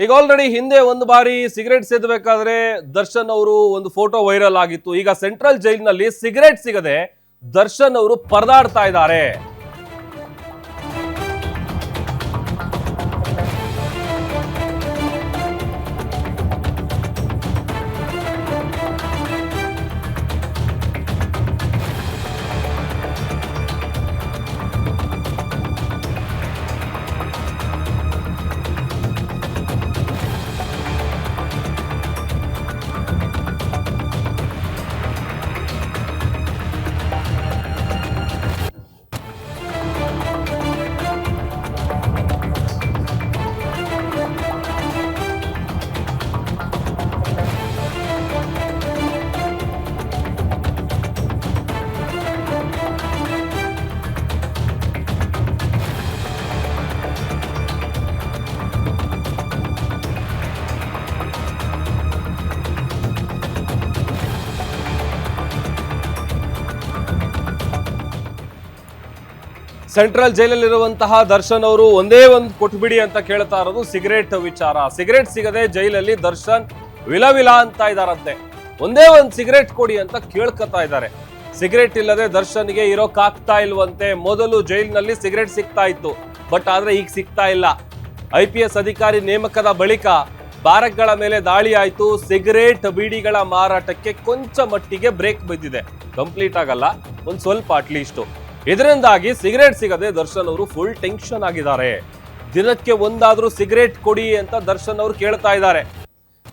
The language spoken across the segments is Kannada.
ಈಗ ಆಲ್ರೆಡಿ ಹಿಂದೆ ಒಂದು ಬಾರಿ ಸಿಗರೇಟ್ ಸೇದಬೇಕಾದ್ರೆ ದರ್ಶನ್ ಅವರು ಒಂದು ಫೋಟೋ ವೈರಲ್ ಆಗಿತ್ತು. ಈಗ ಸೆಂಟ್ರಲ್ ಜೈಲಿನಲ್ಲಿ ಸಿಗರೇಟ್ ಸಿಗದೆ ದರ್ಶನ್ ಅವರು ಪರದಾಡ್ತಾ ಇದ್ದಾರೆ. ಸೆಂಟ್ರಲ್ ಜೈಲಲ್ಲಿರುವಂತಹ ದರ್ಶನ್ ಅವರು ಒಂದೇ ಒಂದು ಕೊಟ್ಬಿಡಿ ಅಂತ ಕೇಳ್ತಾ ಇರೋದು ಸಿಗರೇಟ್ ವಿಚಾರ. ಸಿಗರೇಟ್ ಸಿಗದೆ ಜೈಲಲ್ಲಿ ದರ್ಶನ್ ವಿಲವಿಲ ಅಂತ ಇದಾರಂತೆ. ಒಂದೇ ಒಂದು ಸಿಗರೇಟ್ ಕೊಡಿ ಅಂತ ಕೇಳ್ಕೊತಾ ಇದ್ದಾರೆ. ಸಿಗರೇಟ್ ಇಲ್ಲದೆ ದರ್ಶನ್ಗೆ ಇರೋಕ್ಕಾಗ್ತಾ ಇಲ್ವಂತೆ. ಮೊದಲು ಜೈಲಿನಲ್ಲಿ ಸಿಗರೇಟ್ ಸಿಗ್ತಾ ಇತ್ತು, ಬಟ್ ಆದ್ರೆ ಈಗ ಸಿಗ್ತಾ ಇಲ್ಲ. IPS ಅಧಿಕಾರಿ ನೇಮಕದ ಬಳಿಕ ಬ್ಯಾರಕ್ಗಳ ಮೇಲೆ ದಾಳಿ ಆಯ್ತು. ಸಿಗರೇಟ್ ಬೀಡಿಗಳ ಮಾರಾಟಕ್ಕೆ ಕೊಂಚ ಮಟ್ಟಿಗೆ ಬ್ರೇಕ್ ಬಿದ್ದಿದೆ. ಕಂಪ್ಲೀಟ್ ಆಗಲ್ಲ, ಒಂದ್ ಸ್ವಲ್ಪ ಅಟ್ಲೀಸ್ಟ್. ಇದರಿಂದಾಗಿ ಸಿಗರೇಟ್ ಸಿಗದೆ ದರ್ಶನ್ ಅವರು ಫುಲ್ ಟೆನ್ಷನ್ ಆಗಿದ್ದಾರೆ. ದಿನಕ್ಕೆ ಒಂದಾದ್ರೂ ಸಿಗರೇಟ್ ಕೊಡಿ ಅಂತ ದರ್ಶನ್ ಅವರು ಕೇಳ್ತಾ ಇದ್ದಾರೆ.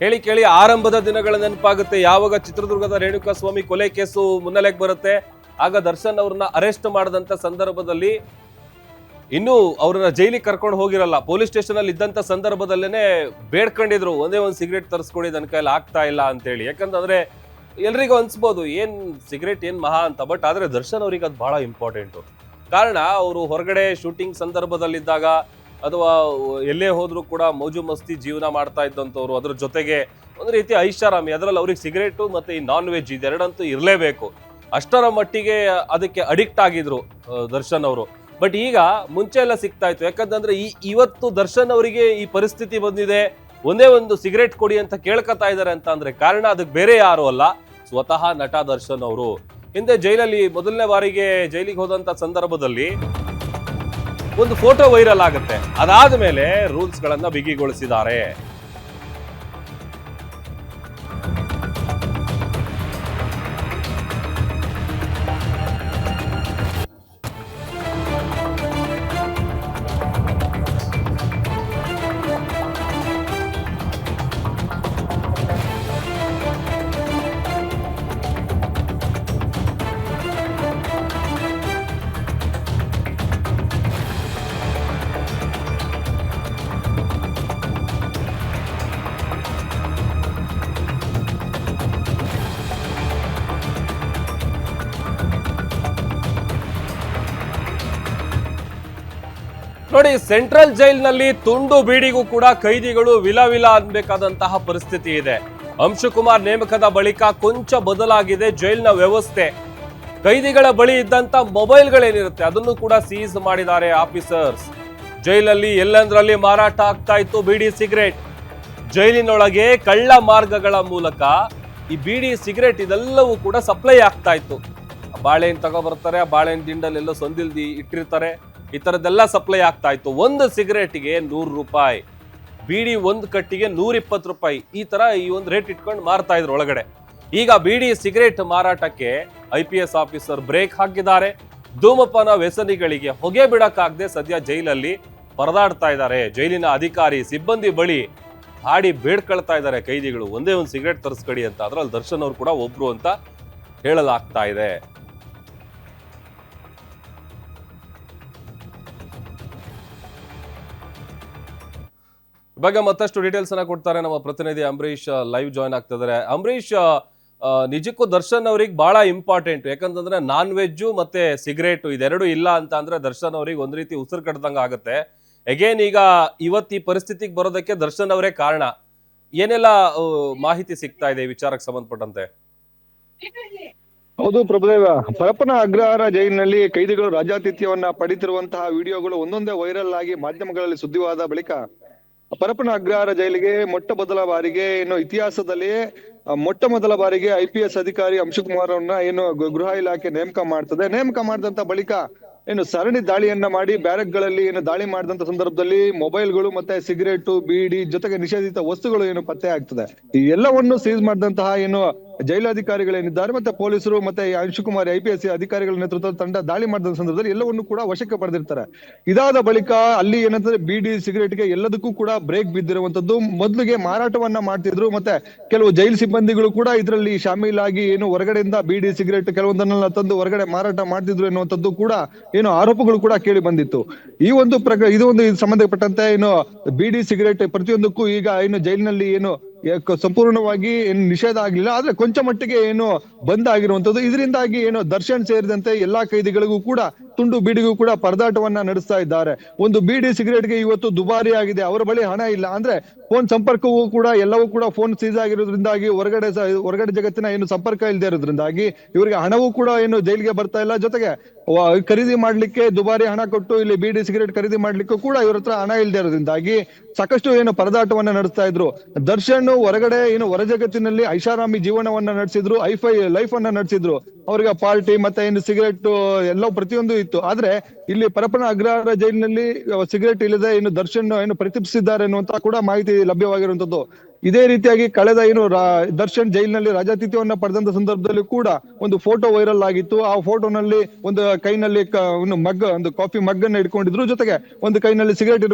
ಹೇಳಿ ಕೇಳಿ ಆರಂಭದ ದಿನಗಳ ನೆನಪಾಗುತ್ತೆ. ಯಾವಾಗ ಚಿತ್ರದುರ್ಗದ ರೇಣುಕಾಸ್ವಾಮಿ ಕೊಲೆ ಕೇಸು ಮುನ್ನೆಲೆಗೆ ಬರುತ್ತೆ, ಆಗ ದರ್ಶನ್ ಅವ್ರನ್ನ ಅರೆಸ್ಟ್ ಮಾಡದಂತ ಸಂದರ್ಭದಲ್ಲಿ ಇನ್ನು ಅವ್ರನ್ನ ಜೈಲಿಗೆ ಕರ್ಕೊಂಡು ಹೋಗಿರಲ್ಲ, ಪೊಲೀಸ್ ಸ್ಟೇಷನ್ ಅಲ್ಲಿ ಇದ್ದಂತ ಸಂದರ್ಭದಲ್ಲೇನೆ ಬೇಡ್ಕೊಂಡಿದ್ರು, ಒಂದೇ ಒಂದು ಸಿಗರೇಟ್ ತರಿಸ್ಕೊಡಿ, ನನ್ನ ಕೈಯಲ್ಲಿ ಆಗ್ತಾ ಇಲ್ಲ ಅಂತೇಳಿ. ಯಾಕಂತಂದ್ರೆ ಎಲ್ರಿಗೂ ಅನ್ಸ್ಬೋದು ಏನ್ ಸಿಗರೇಟ್ ಏನ್ ಮಹಾ ಅಂತ, ಬಟ್ ಆದ್ರೆ ದರ್ಶನ್ ಅವ್ರಿಗೆ ಅದು ಬಹಳ ಇಂಪಾರ್ಟೆಂಟ್. ಕಾರಣ ಅವರು ಹೊರಗಡೆ ಶೂಟಿಂಗ್ ಸಂದರ್ಭದಲ್ಲಿದ್ದಾಗ ಅಥವಾ ಎಲ್ಲೇ ಹೋದ್ರು ಕೂಡ ಮೋಜು ಮಸ್ತಿ ಜೀವನ ಮಾಡ್ತಾ ಇದ್ದಂಥವ್ರು. ಅದ್ರ ಜೊತೆಗೆ ಒಂದು ರೀತಿ ಐಷಾರಾಮಿ. ಅದರಲ್ಲಿ ಅವ್ರಿಗೆ ಸಿಗರೇಟು ಮತ್ತೆ ಈ ನಾನ್ ವೆಜ್ ಇದೆರಡಂತೂ ಇರಲೇಬೇಕು. ಅಷ್ಟರ ಮಟ್ಟಿಗೆ ಅದಕ್ಕೆ ಅಡಿಕ್ಟ್ ಆಗಿದ್ರು ದರ್ಶನ್ ಅವರು. ಬಟ್ ಈಗ ಮುಂಚೆ ಎಲ್ಲ ಸಿಗ್ತಾ ಇತ್ತು. ಯಾಕಂತಂದ್ರೆ ಇವತ್ತು ದರ್ಶನ್ ಅವರಿಗೆ ಈ ಪರಿಸ್ಥಿತಿ ಬಂದಿದೆ, ಒಂದೇ ಒಂದು ಸಿಗರೇಟ್ ಕೊಡಿ ಅಂತ ಕೇಳ್ಕೊತಾ ಇದ್ದಾರೆ ಅಂತ ಅಂದ್ರೆ ಕಾರಣ ಅದಕ್ಕೆ ಬೇರೆ ಯಾರು ಅಲ್ಲ, ಸ್ವತಃ ನಟ ದರ್ಶನ್ ಅವರು. ಹಿಂದೆ ಜೈಲಲ್ಲಿ ಮೊದಲನೇ ಬಾರಿಗೆ ಜೈಲಿಗೆ ಹೋದಂತ ಸಂದರ್ಭದಲ್ಲಿ ಒಂದು ಫೋಟೋ ವೈರಲ್ ಆಗುತ್ತೆ. ಅದಾದ ಮೇಲೆ ರೂಲ್ಸ್ ಗಳನ್ನ ಬಿಗಿಗೊಳಿಸಿದ್ದಾರೆ. ನೋಡಿ, ಸೆಂಟ್ರಲ್ ಜೈಲ್ನಲ್ಲಿ ತುಂಡು ಬೀಡಿಗೂ ಕೂಡ ಕೈದಿಗಳು ವಿಲವಿಲ ಅನ್ಬೇಕಾದಂತಹ ಪರಿಸ್ಥಿತಿ ಇದೆ. ಅಂಶುಕುಮಾರ್ ನೇಮಕದ ಬಳಿಕ ಕೊಂಚ ಬದಲಾಗಿದೆ ಜೈಲಿನ ವ್ಯವಸ್ಥೆ. ಕೈದಿಗಳ ಬಳಿ ಇದ್ದಂತ ಮೊಬೈಲ್ಗಳೇನಿರುತ್ತೆ ಅದನ್ನು ಕೂಡ ಸೀಸ್ ಮಾಡಿದ್ದಾರೆ ಆಫೀಸರ್ಸ್. ಜೈಲಲ್ಲಿ ಎಲ್ಲಂದ್ರಲ್ಲಿ ಮಾರಾಟ ಆಗ್ತಾ ಇತ್ತು ಬೀಡಿ ಸಿಗರೇಟ್. ಜೈಲಿನೊಳಗೆ ಕಳ್ಳ ಮಾರ್ಗಗಳ ಮೂಲಕ ಈ ಬೀಡಿ ಸಿಗರೇಟ್ ಇದೆಲ್ಲವೂ ಕೂಡ ಸಪ್ಲೈ ಆಗ್ತಾ ಇತ್ತು. ಬಾಳೆಹಣ್ಣು ತಗೊಬರ್ತಾರೆ, ಆ ಬಾಳೆಹಣ್ಣು ದಿಂಡಲ್ಲೆಲ್ಲೋ ಸಂದಿಲ್ದಿ ಇಟ್ಟಿರ್ತಾರೆ, ಈ ತರದ್ದೆಲ್ಲ ಸಪ್ಲೈ ಆಗ್ತಾ ಇತ್ತು. ಒಂದು ಸಿಗರೇಟ್ಗೆ 100 ರೂಪಾಯಿ, ಬೀಡಿ ಒಂದು ಕಟ್ಟಿಗೆ 120 ರೂಪಾಯಿ, ಈ ತರ ಈ ಒಂದು ರೇಟ್ ಇಟ್ಕೊಂಡು ಮಾರ್ತಾ ಇದ್ರು ಒಳಗಡೆ. ಈಗ ಬೀಡಿ ಸಿಗರೇಟ್ ಮಾರಾಟಕ್ಕೆ IPS ಆಫೀಸರ್ ಬ್ರೇಕ್ ಹಾಕಿದ್ದಾರೆ. ಧೂಮಪಾನ ವ್ಯಸನಿಗಳಿಗೆ ಹೊಗೆ ಬಿಡಕ್ಕಾಗದೆ ಸದ್ಯ ಜೈಲಲ್ಲಿ ಪರದಾಡ್ತಾ ಇದ್ದಾರೆ. ಜೈಲಿನ ಅಧಿಕಾರಿ ಸಿಬ್ಬಂದಿ ಬಳಿ ಹಾಡಿ ಬೇಡ್ಕೊಳ್ತಾ ಇದ್ದಾರೆ ಕೈದಿಗಳು, ಒಂದೇ ಒಂದು ಸಿಗರೇಟ್ ತರಿಸ್ಕೊಡಿ ಅಂತ. ಅದ್ರಲ್ಲಿ ದರ್ಶನ್ ಅವ್ರು ಕೂಡ ಒಬ್ರು ಅಂತ ಹೇಳಲಾಗ್ತಾ ಇದೆ. ಇವಾಗ ಮತ್ತಷ್ಟು ಡೀಟೇಲ್ಸ್ ಅನ್ನ ಕೊಡ್ತಾರೆ ನಮ್ಮ ಪ್ರತಿನಿಧಿ ಅಂಬರೀಶ್, ಲೈವ್ ಜಾಯ್ನ್ ಆಗ್ತಿದ್ದಾರೆ. ಅಂಬರೀಶ್, ನಿಜಕ್ಕೂ ದರ್ಶನ್ ಅವ್ರಿಗೆ ಬಹಳ ಇಂಪಾರ್ಟೆಂಟ್. ಯಾಕಂತಂದ್ರೆ ನಾನ್ ವೆಜ್ ಮತ್ತೆ ಸಿಗರೇಟ್ ಇದೆರಡು ಇಲ್ಲ ಅಂತ ಅಂದ್ರೆ ದರ್ಶನ್ ಅವ್ರಿಗೆ ಒಂದ್ ರೀತಿ ಉಸಿರು ಕಟ್ಟದಂಗ ಆಗುತ್ತೆ. ಅಗೇನ್ ಈಗ ಇವತ್ತು ಈ ಪರಿಸ್ಥಿತಿಗೆ ಬರೋದಕ್ಕೆ ದರ್ಶನ್ ಅವರೇ ಕಾರಣ. ಏನೆಲ್ಲ ಮಾಹಿತಿ ಸಿಗ್ತಾ ಇದೆ ಈ ವಿಚಾರಕ್ಕೆ ಸಂಬಂಧಪಟ್ಟಂತೆ? ಹೌದು ಪ್ರಭುದೇವ, ಪರಪ್ಪನ ಅಗ್ರಹಾರ ಜೈಲಿನಲ್ಲಿ ಕೈದಿಗಳು ರಾಜಾತಿಥ್ಯವನ್ನ ಪಡೆದಿರುವಂತಹ ವಿಡಿಯೋಗಳು ಒಂದೊಂದೇ ವೈರಲ್ ಆಗಿ ಮಾಧ್ಯಮಗಳಲ್ಲಿ ಸುದ್ದಿವಾದ ಬಳಿಕ ಪರಪ್ಪನ ಅಗ್ರಹಾರ ಜೈಲಿಗೆ ಮೊಟ್ಟ ಬಾರಿಗೆ ಏನು ಇತಿಹಾಸದಲ್ಲಿ ಮೊಟ್ಟ ಮೊದಲ ಬಾರಿಗೆ IPS ಅಧಿಕಾರಿ ಅಂಶುಕುಮಾರ್ ಅವ್ರನ್ನ ಏನು ಗೃಹ ಇಲಾಖೆ ನೇಮಕ ಮಾಡ್ತದೆ. ನೇಮಕ ಮಾಡಿದಂತ ಬಳಿಕ ಏನು ಸರಣಿ ದಾಳಿಯನ್ನ ಮಾಡಿ ಬ್ಯಾರಕ್ಗಳಲ್ಲಿ ಏನು ದಾಳಿ ಮಾಡಿದಂತ ಸಂದರ್ಭದಲ್ಲಿ ಮೊಬೈಲ್ಗಳು ಮತ್ತೆ ಸಿಗರೇಟ್, ಬೀಡಿ ಜೊತೆಗೆ ನಿಷೇಧಿತ ವಸ್ತುಗಳು ಏನು ಪತ್ತೆ ಆಗ್ತದೆ. ಈ ಎಲ್ಲವನ್ನು ಸೀಸ್ ಮಾಡಿದಂತಹ ಏನು ಜೈಲಾಧಿಕಾರಿಗಳೇನಿದ್ದಾರೆ ಮತ್ತೆ ಪೊಲೀಸರು ಮತ್ತೆ ಅಂಶುಕುಮಾರ್ IPS ಅಧಿಕಾರಿಗಳ ನೇತೃತ್ವದ ತಂಡ ದಾಳಿ ಮಾಡಿದ ಸಂದರ್ಭದಲ್ಲಿ ಎಲ್ಲವನ್ನು ಕೂಡ ವಶಕ್ಕೆ ಪಡೆದಿರ್ತಾರೆ. ಇದಾದ ಬಳಿಕ ಅಲ್ಲಿ ಏನಂತಂದ್ರೆ ಬೀಡಿ, ಸಿಗರೇಟ್ಗೆ ಎಲ್ಲದಕ್ಕೂ ಕೂಡ ಬ್ರೇಕ್ ಬಿದ್ದಿರುವಂತದ್ದು. ಮೊದಲಿಗೆ ಮಾರಾಟವನ್ನ ಮಾಡ್ತಿದ್ರು, ಮತ್ತೆ ಕೆಲವು ಜೈಲು ಸಿಬ್ಬಂದಿಗಳು ಕೂಡ ಇದರಲ್ಲಿ ಶಾಮೀಲಾಗಿ ಏನು ಹೊರಗಡೆಯಿಂದ ಬೀಡಿ, ಸಿಗರೇಟ್ ಕೆಲವೊಂದನ್ನೆಲ್ಲ ತಂದು ಹೊರಗಡೆ ಮಾರಾಟ ಮಾಡ್ತಿದ್ರು ಎನ್ನುವಂಥದ್ದು ಕೂಡ ಏನು ಆರೋಪಗಳು ಕೂಡ ಕೇಳಿ ಬಂದಿತ್ತು. ಈ ಒಂದು ಇದು ಸಂಬಂಧಪಟ್ಟಂತೆ ಏನು ಬೀಡಿ, ಸಿಗರೇಟ್ ಪ್ರತಿಯೊಂದಕ್ಕೂ ಈಗ ಏನು ಜೈಲಿನಲ್ಲಿ ಏನು ಸಂಪೂರ್ಣವಾಗಿ ಏನು ನಿಷೇಧ ಆಗ್ಲಿಲ್ಲ, ಆದ್ರೆ ಕೊಂಚ ಮಟ್ಟಿಗೆ ಏನು ಬಂದ್ ಆಗಿರುವಂತದ್ದು. ಇದರಿಂದಾಗಿ ಏನು ದರ್ಶನ್ ಸೇರಿದಂತೆ ಎಲ್ಲಾ ಕೈದಿಗಳಿಗೂ ಕೂಡ ತುಂಡು ಬೀಡಿಗೂ ಕೂಡ ಪರದಾಟವನ್ನ ನಡೆಸ್ತಾ ಇದ್ದಾರೆ. ಒಂದು ಬೀಡಿ, ಸಿಗರೇಟ್ಗೆ ಇವತ್ತು ದುಬಾರಿ ಆಗಿದೆ, ಅವರ ಬಳಿ ಹಣ ಇಲ್ಲ ಅಂದ್ರೆ ಫೋನ್ ಸಂಪರ್ಕವೂ ಕೂಡ ಎಲ್ಲವೂ ಕೂಡ ಫೋನ್ ಸೀಸ್ ಆಗಿರೋದ್ರಿಂದಾಗಿ ಹೊರಗಡೆ ಜಗತ್ತಿನ ಏನು ಸಂಪರ್ಕ ಇಲ್ಲದೆ ಇರೋದ್ರಿಂದಾಗಿ ಇವರಿಗೆ ಹಣವೂ ಕೂಡ ಏನು ಜೈಲಿಗೆ ಬರ್ತಾ ಇಲ್ಲ. ಜೊತೆಗೆ ಖರೀದಿ ಮಾಡ್ಲಿಕ್ಕೆ ದುಬಾರಿ ಹಣ ಕೊಟ್ಟು ಇಲ್ಲಿ ಬೀಡಿ, ಸಿಗರೇಟ್ ಖರೀದಿ ಮಾಡ್ಲಿಕ್ಕೂ ಕೂಡ ಇವ್ರ ಹತ್ರ ಹಣ ಇಲ್ಲದೆ ಇರೋದ್ರಿಂದಾಗಿ ಸಾಕಷ್ಟು ಏನು ಪರದಾಟವನ್ನ ನಡೆಸ್ತಾ ಇದ್ರು. ದರ್ಶನ್ ಹೊರಗಡೆ ಏನು ಹೊರ ಜಗತ್ತಿನಲ್ಲಿ ಐಷಾರಾಮಿ ಜೀವನವನ್ನ ನಡೆಸಿದ್ರು, ಐಫೈ ಲೈಫ್ ಅನ್ನ ನಡೆಸಿದ್ರು. ಅವ್ರಿಗೆ ಪಾರ್ಟಿ ಮತ್ತೆ ಏನು ಸಿಗರೇಟ್ ಎಲ್ಲ ಪ್ರತಿಯೊಂದು ಇತ್ತು. ಆದ್ರೆ ಇಲ್ಲಿ ಪರಪ್ಪನ ಅಗ್ರಹಾರ ಜೈಲಿನಲ್ಲಿ ಸಿಗರೇಟ್ ಇಲ್ಲದೆ ಏನು ದರ್ಶನ್ ಏನು ಪ್ರತಿಪಿಸಿದ್ದಾರೆ ಅನ್ನುವಂತ ಕೂಡ ಮಾಹಿತಿ ಲಭ್ಯವಾಗಿರುವಂತದ್ದು. ಇದೇ ರೀತಿಯಾಗಿ ಕಳೆದ ಏನು ದರ್ಶನ್ ಜೈಲಿನಲ್ಲಿ ರಾಜಾತಿಥ್ಯವನ್ನ ಪಡೆದಂತ ಸಂದರ್ಭದಲ್ಲಿ ಕೂಡ ಒಂದು ಫೋಟೋ ವೈರಲ್ ಆಗಿತ್ತು. ಆ ಫೋಟೋನಲ್ಲಿ ಒಂದು ಕೈನಲ್ಲಿ ಒಂದು ಕಾಫಿ ಮಗ್ ಅನ್ನ ಇಟ್ಕೊಂಡಿದ್ರು, ಜೊತೆಗೆ ಒಂದು ಕೈನಲ್ಲಿ ಸಿಗರೇಟ್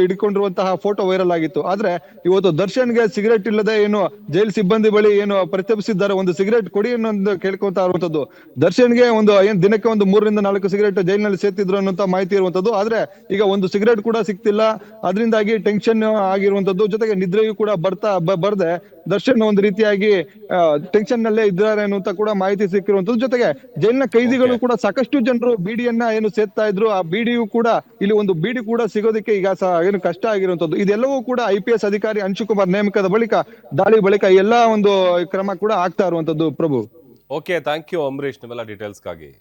ಹಿಡ್ಕೊಂಡಿರುವಂತಹ ಫೋಟೋ ವೈರಲ್ ಆಗಿತ್ತು. ಆದ್ರೆ ಇವತ್ತು ದರ್ಶನ್ಗೆ ಸಿಗರೇಟ್ ಇಲ್ಲದೆ ಏನು ಜೈಲ್ ಸಿಬ್ಬಂದಿ ಬಳಿ ಏನು ಪ್ರತಿಪಿಸಿದ್ದಾರೆ, ಒಂದು ಸಿಗರೇಟ್ ಕೊಡಿ ಅನ್ನೋದು ಕೇಳ್ಕೊತಾ ಇರುವಂತದ್ದು. ದರ್ಶನ್ಗೆ ಒಂದು ಏನ್ ದಿನಕ್ಕೆ ಒಂದು 3 ರಿಂದ 4 ಸಿಗರೇಟ್ ಜೈಲಿನಲ್ಲಿ ಸೇರ್ತಿದ್ರು ಅನ್ನುವಂತ ಮಾಹಿತಿ ಇರುವಂತದ್ದು. ಆದ್ರೆ ಈಗ ಒಂದು ಸಿಗರೇಟ್ ಕೂಡ ಸಿಗ್ತಿಲ್ಲ, ಅದರಿಂದಾಗಿ ಟೆನ್ಷನ್ ಆಗಿರುವಂತದ್ದು. ಜೊತೆಗೆ ನಿದ್ರೆಯೂ ಕೂಡ ಬರ್ದೆ ದರ್ಶನ್ ಒಂದು ರೀತಿಯಾಗಿ ಟೆನ್ಷನ್ ನಲ್ಲೇ ಇದ್ದಾರೆ ಅನ್ನುವಂತ ಕೂಡ ಮಾಹಿತಿ ಸಿಕ್ಕಿರುವಂತದ್ದು. ಜೊತೆಗೆ ಜೈಲಿನ ಕೈದಿಗಳು ಕೂಡ ಸಾಕಷ್ಟು ಜನರು ಬೀಡಿಯನ್ನ ಏನು ಸೇರ್ತಾ ಇದ್ರು, ಆ ಬೀಡಿಯು ಕೂಡ ಇಲ್ಲಿ ಒಂದು ಬೀಡಿ ಕೂಡ ಸಿಗೋದಕ್ಕೆ ಈಗ ಏನು ಕಷ್ಟ ಆಗಿರುವಂತದ್ದು. ಇದೆಲ್ಲವೂ ಕೂಡ IPS ಅಧಿಕಾರಿ ಅಂಶುಕುಮಾರ್ ನೇಮಕದ ಬಳಿಕ ದಾಳಿ ಬಳಿಕ ಎಲ್ಲಾ ಒಂದು ಕ್ರಮ ಕೂಡ ಆಗ್ತಾ ಇರುವಂತದ್ದು. ಪ್ರಭು, ಓಕೆ, ಥ್ಯಾಂಕ್ ಯು ಅಂಬರೀಶ್ ನಿಮ್ಮೆಲ್ಲ ಡೀಟೇಲ್ಸ್ಗಾಗಿ.